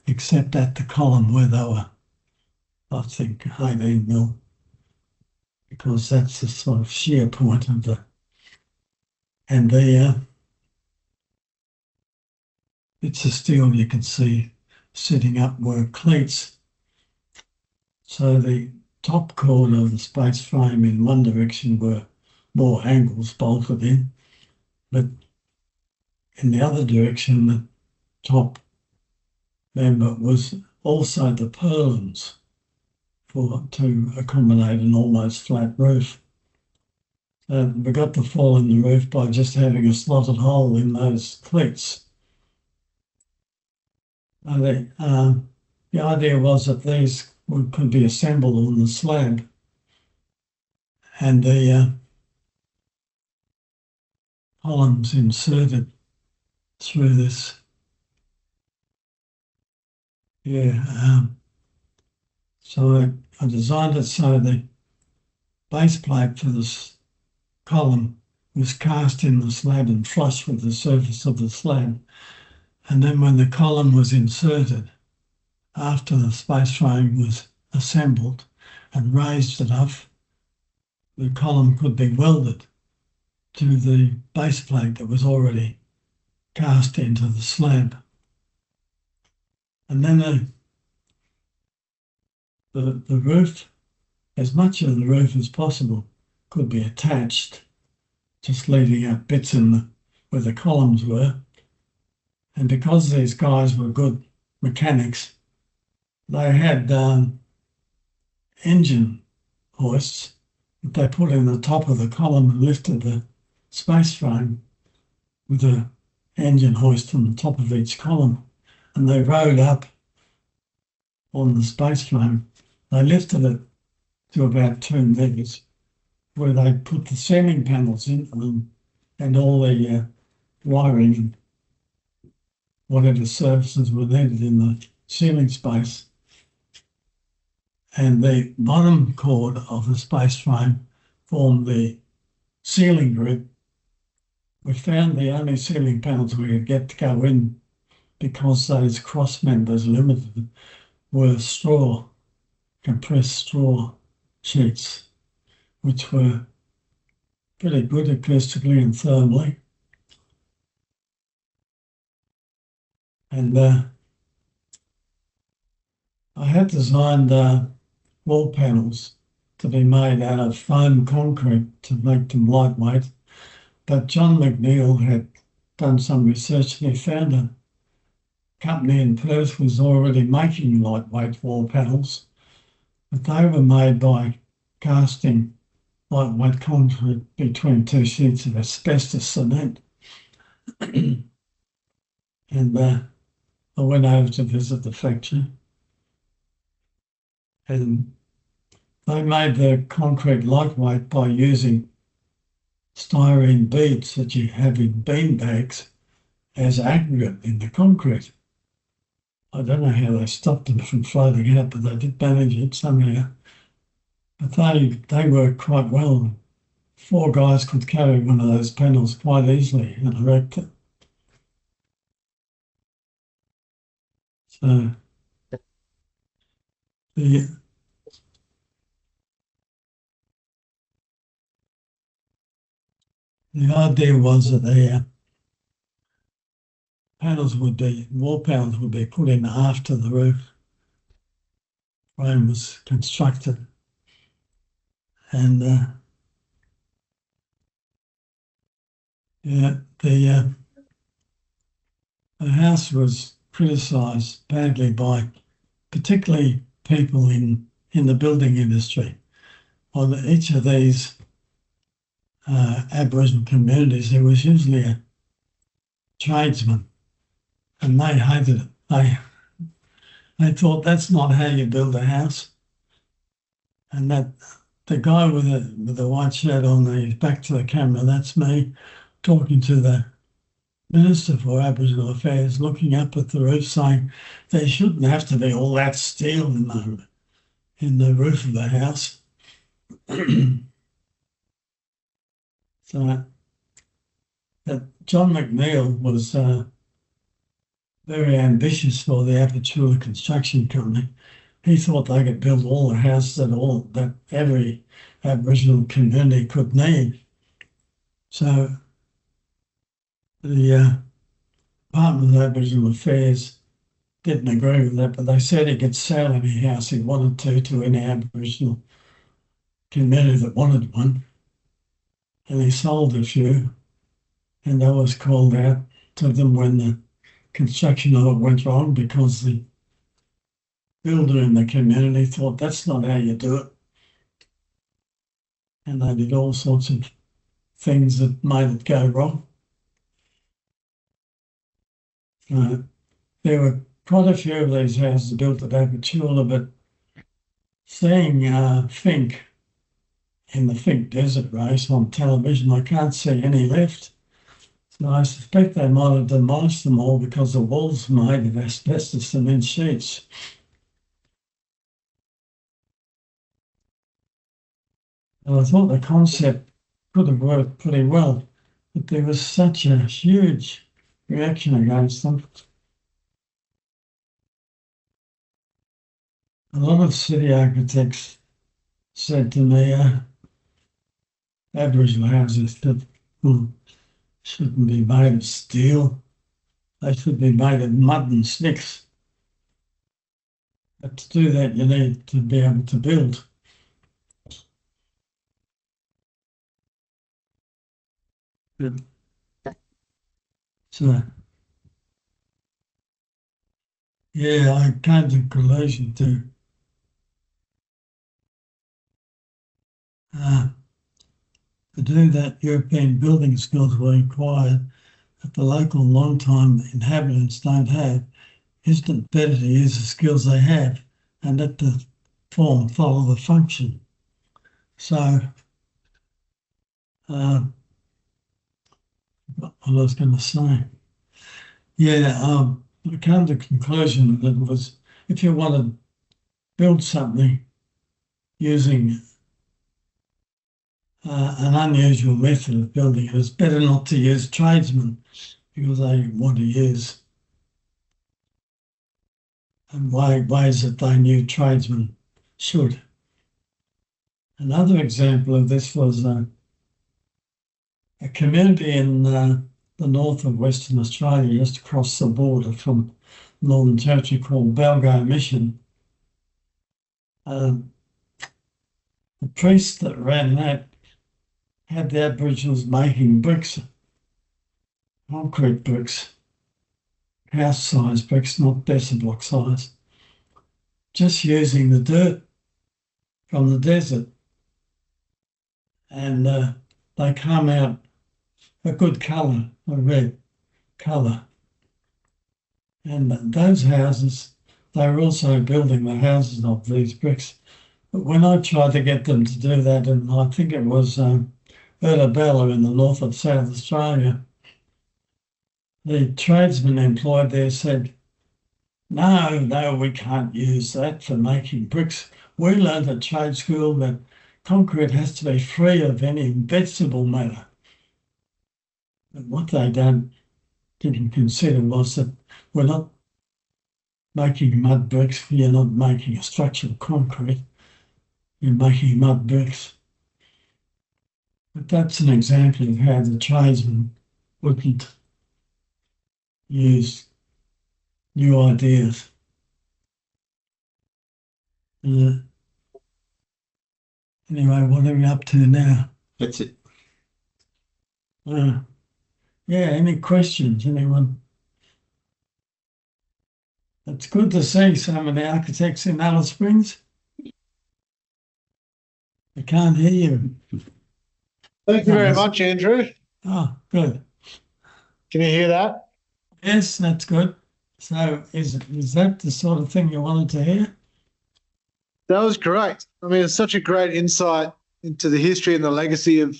except at the column where they were, I think, 18 mil, because that's the sort of shear point of the, and the bits of steel you can see sitting up were cleats. So the top chord of the space frame in one direction were more angles bolted in, but in the other direction, the top member was also the purlins to accommodate an almost flat roof. We got the fall in the roof by just having a slotted hole in those cleats. The idea was that these could be assembled on the slab, and the columns inserted through this. So I designed it so the base plate for this column was cast in the slab and flush with the surface of the slab. And then when the column was inserted, after the space frame was assembled and raised enough, the column could be welded to the base plate that was already cast into the slab. And then the roof, as much of the roof as possible, could be attached, just leaving out bits where the columns were. And because these guys were good mechanics, they had engine hoists that they put in the top of the column and lifted the space frame with an engine hoist on the top of each column. And they rode up on the space frame. They lifted it to about 2 meters, where they put the ceiling panels in them and all the wiring and whatever services were needed in the ceiling space. And the bottom chord of the space frame formed the ceiling group. We found the only ceiling panels we could get to go in, because those cross members limited, were compressed straw sheets, which were pretty good acoustically and thermally. And I had designed wall panels to be made out of foam concrete to make them lightweight, but John McNeill had done some research and he found a company in Perth was already making lightweight wall panels, but they were made by casting lightweight concrete between 2 sheets of asbestos cement. And I went over to visit the factory, and they made the concrete lightweight by using styrene beads that you have in bean bags as aggregate in the concrete. I don't know how they stopped them from floating out, but they did manage it somehow. but they work quite well. 4 guys could carry one of those panels quite easily and erect it. So the idea was that the wall panels would be put in after the roof frame was constructed, and yeah, the house was criticised badly by particularly people in the building industry. On each of these Aboriginal communities, there was usually a tradesman, and they hated it. They thought that's not how you build a house, and that the guy with the white shirt on, the back to the camera, that's me talking to the Minister for Aboriginal Affairs, looking up at the roof, saying there shouldn't have to be all that steel in the roof of the house. So John McNeill was very ambitious for the Apertura Construction Company. He thought they could build all the houses that every Aboriginal community could need. So the Department of Aboriginal Affairs didn't agree with that, but they said he could sell any house he wanted to any Aboriginal community that wanted one. And he sold a few, and that was called out to them when the construction of it went wrong, because the builder in the community thought that's not how you do it. And they did all sorts of things that made it go wrong. There were quite a few of these houses built at Apertura, but seeing Fink in the Fink Desert race on television, I can't see any left. So I suspect they might have demolished them all because the walls were made of asbestos cement sheets. And I thought the concept could have worked pretty well, but there was such a huge reaction against them. A lot of city architects said to me, Aboriginal houses shouldn't be made of steel. They should be made of mud and sticks. But to do that, you need to be able to build. So, yeah, I came to the conclusion to do that, European building skills were required that the local long-time inhabitants don't have. Isn't it better to use the skills they have and let the form follow the function? So, what I was going to say. Yeah, I came to the conclusion that it was, if you want to build something using an unusual method of building it, it's better not to use tradesmen because they want to use ways that they knew tradesmen should. Another example of this was a community in the north of Western Australia, just across the border from Northern Territory, called Balgo Mission. The priest that ran that had the Aboriginals making bricks, concrete bricks, house-size bricks, not desert block size, just using the dirt from the desert. And they come out a good colour, a red colour. And those houses, they were also building the houses of these bricks. But when I tried to get them to do that, and I think it was Bella in the north of South Australia, the tradesmen employed there said, no, we can't use that for making bricks. We learned at trade school that concrete has to be free of any vegetable matter. But what they didn't consider was that we're not making mud bricks, you're not making a structure of concrete, you're making mud bricks. But that's an example of how the tradesmen wouldn't use new ideas. Anyway, what are we up to now? That's it. Yeah, any questions, anyone? It's good to see so many architects in Alice Springs. I can't hear you. Thank you very much, Andrew. Oh, good. Can you hear that? Yes, that's good. So is that the sort of thing you wanted to hear? That was great. I mean, it's such a great insight into the history and the legacy of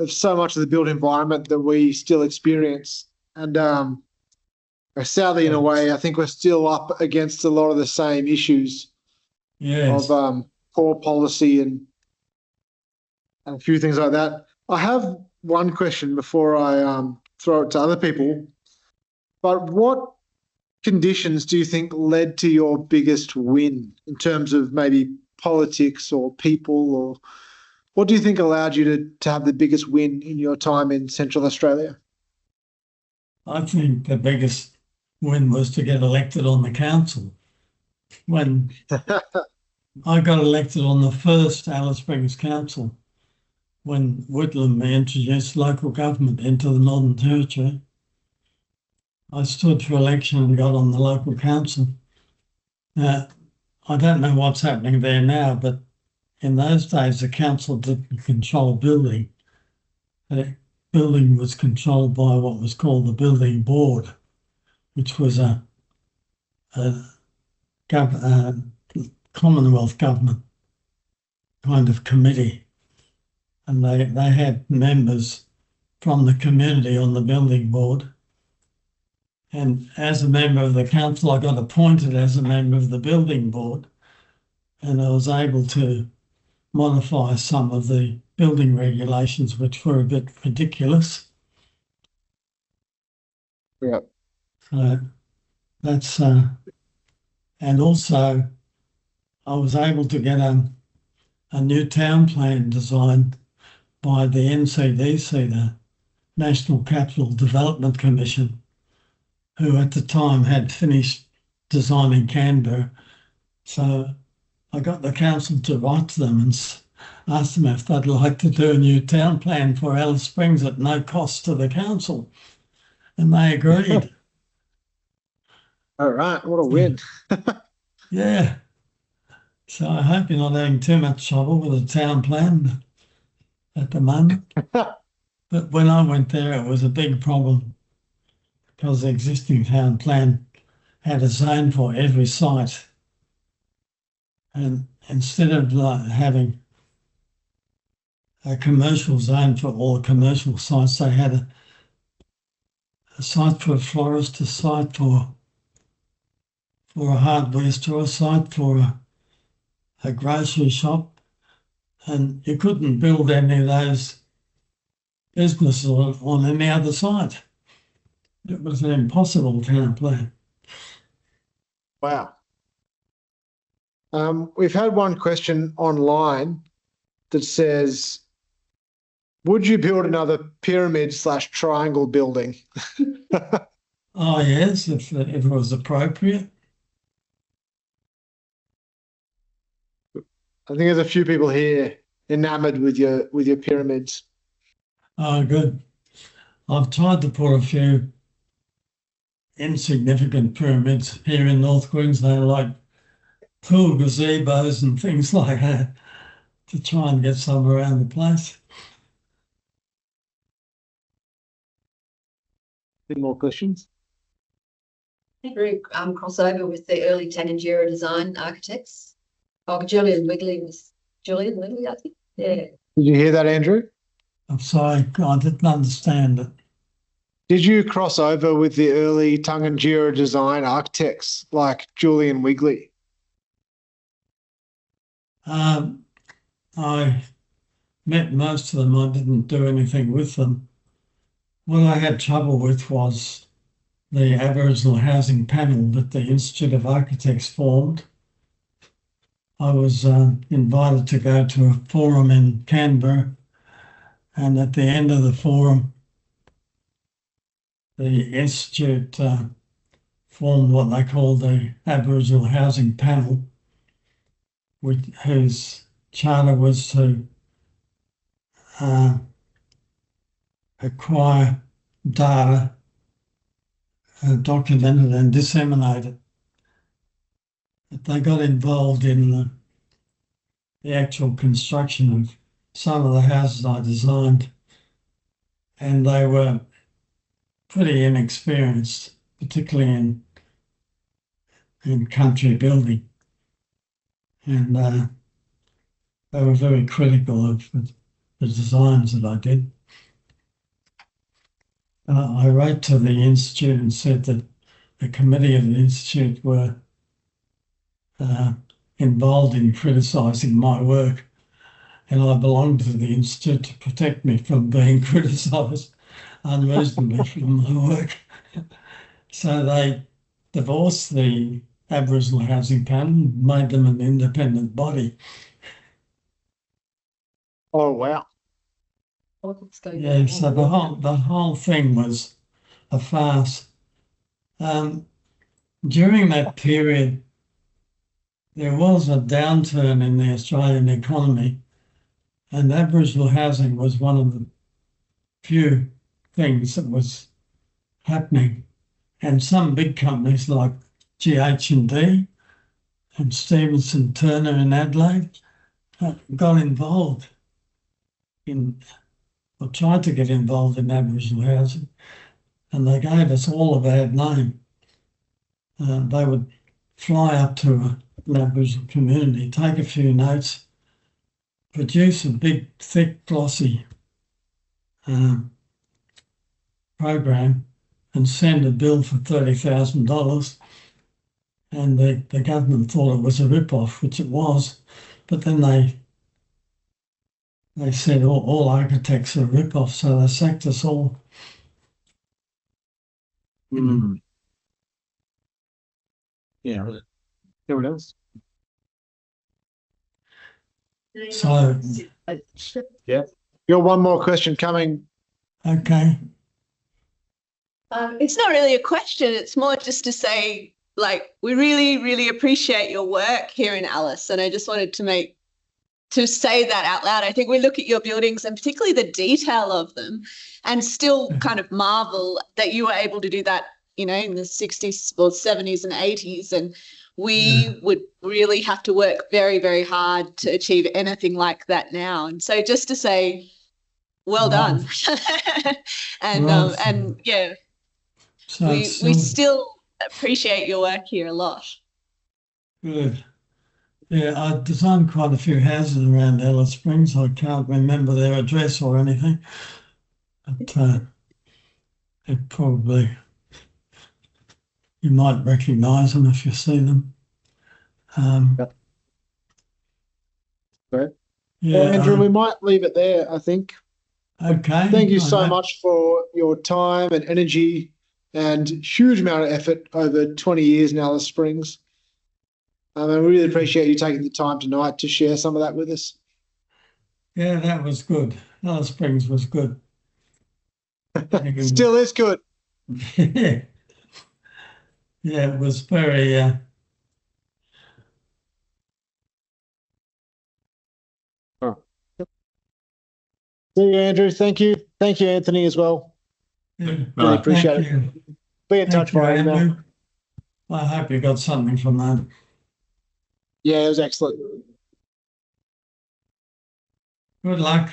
so much of the built environment that we still experience. And sadly, in a way, I think we're still up against a lot of the same issues of poor policy and a few things like that. I have one question before I throw it to other people. But what conditions do you think led to your biggest win in terms of maybe politics or people, or what do you think allowed you to have the biggest win in your time in Central Australia? I think the biggest win was to get elected on the council. When I got elected on the first Alice Springs Council, when Whitlam introduced local government into the Northern Territory, I stood for election and got on the local council. I don't know what's happening there now, but in those days, the council didn't control building. The building was controlled by what was called the building board, which was a Commonwealth government kind of committee. And they had members from the community on the building board. And as a member of the council, I got appointed as a member of the building board, and I was able to modify some of the building regulations, which were a bit ridiculous. Yeah. So that's, and also I was able to get a new town plan designed by the NCDC, the National Capital Development Commission, who at the time had finished designing Canberra. So I got the council to write to them and ask them if they'd like to do a new town plan for Alice Springs at no cost to the council. And they agreed. All right, what a win. Yeah. So I hope you're not having too much trouble with the town plan at the moment. But when I went there, it was a big problem because the existing town plan had a zone for every site. And instead of having a commercial zone for all the commercial sites, they had a site for a florist, a site for a hardware store, a site for a grocery shop, and you couldn't build any of those businesses on any other site. It was an impossible town plan. Wow. We've had one question online that says, would you build another pyramid/triangle building? Oh, yes, if it was appropriate. I think there's a few people here enamored with your pyramids. Oh, good. I've tried to put a few insignificant pyramids here in North Queensland, like pool gazebos and things like that, to try and get some around the place. Any more questions? Very crossover with the early Tangentyere design architects. Oh, Julian Wigley was Julian Wigley, I think. Yeah. Did you hear that, Andrew? I'm sorry, I didn't understand it. Did you cross over with the early Tangentyere design architects like Julian Wigley? I met most of them. I didn't do anything with them. What I had trouble with was the Aboriginal housing panel that the Institute of Architects formed. I was invited to go to a forum in Canberra, and at the end of the forum, the Institute formed what they called the Aboriginal Housing Panel, whose charter was to acquire data, document it and disseminate it. But they got involved in the actual construction of some of the houses I designed, and they were pretty inexperienced, particularly in country building. And they were very critical of the designs that I did. I wrote to the Institute and said that the committee of the Institute were involved in criticising my work, and I belonged to the Institute to protect me from being criticised unreasonably from my work. So they divorced the Aboriginal Housing Panel, made them an independent body. Oh, wow. Yeah, so the whole thing was a farce. During that period, there was a downturn in the Australian economy, and Aboriginal housing was one of the few things that was happening. And some big companies like GH&D and Stevenson Turner in Adelaide got involved in, or tried to get involved in Aboriginal housing, and they gave us all a bad name. They would fly up to an Aboriginal community, take a few notes, produce a big, thick, glossy program and send a bill for $30,000. And the government thought it was a rip-off, which it was. But then they said all architects are rip-off, so they sacked us all. Mm. Yeah. What else? So, Yeah. Got one more question coming. okay. It's not really a question. It's more just to say, like, we really, really appreciate your work here in Alice. And I just wanted to say that out loud. I think we look at your buildings and particularly the detail of them and still kind of marvel that you were able to do that, you know, in the 60s or 70s and 80s. And we would really have to work very, very hard to achieve anything like that now. And so just to say, well done. And yeah, So we still appreciate your work here a lot. good. Yeah, I designed quite a few houses around Alice Springs. I can't remember their address or anything, but it probably, you might recognise them if you see them. Great. Yeah, Well, Andrew, we might leave it there, I think. okay. Thank you so much for your time and energy and huge amount of effort over 20 years in Alice Springs. I really appreciate you taking the time tonight to share some of that with us. Yeah, that was good. Alice Springs was good. Still is good. Yeah, it was very. See you, Andrew. Thank you. Thank you, Anthony, as well. Yeah, Really appreciate thank you. Be in touch by email. Andrew. I hope you got something from that. Yeah, it was excellent. Good luck.